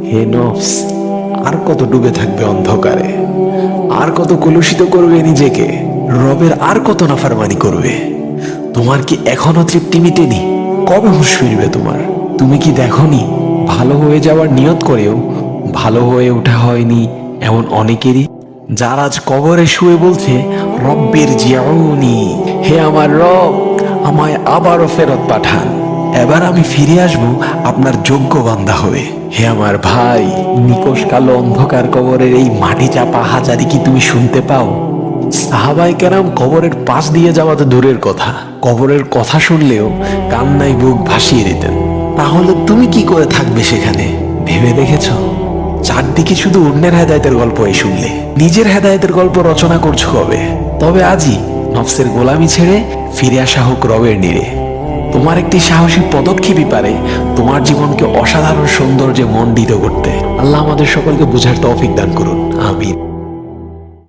হে নফস, আর কত ডুবে থাকবে অন্ধকারে, আর কত কলুষিত করবে নিজেকে, রবের আর কত নাফরমানি করবে। তোমার কি এখনো তৃপ্তি মিটেনি? কবে হুঁশ ফিরবে তোমার? তুমি কি দেখনি ভালো হয়ে যাওয়ার নিয়ত করেও ভালো হয়ে ওঠা হয়নি এমন অনেকেরই, যার আজ কবরে শুয়ে বলছে রব্বির জিয়াউনি, হে আমার রব, আমায় আবারও ফেরত পাঠান, এবার আমি ফিরে আসব আপনার যোগ্য বান্দা হয়ে। হে আমার ভাই, নিকশ কালো অন্ধকার কবরের এই মাটি চাপা হাজারি কি তুমি শুনতে পাও? সাহাবায়ে কেরাম কবরের পাশ দিয়ে যাওয়া তো দূরের কথা, কবরের কথা শুনলেও কান্নায় বুক ভাসিয়ে দিতেন। তাহলে তুমি কি করে থাকবে সেখানে? ভেবে দেখেছো? চারদিকে শুধু অন্যের হেদায়েতের গল্পই শুনলে, নিজের হেদায়েতের গল্প রচনা করছো কবে? তবে আজই নফসের গোলামি ছেড়ে ফিরে আসা হোক রবের নীড়ে। তোমার একটি সাহসী পদক্ষেপই পারে তোমার জীবনকে অসাধারণ সৌন্দর্যে মণ্ডিত করতে। আল্লাহ আমাদের সকলকে বুঝার তৌফিক দান করুন, আমিন।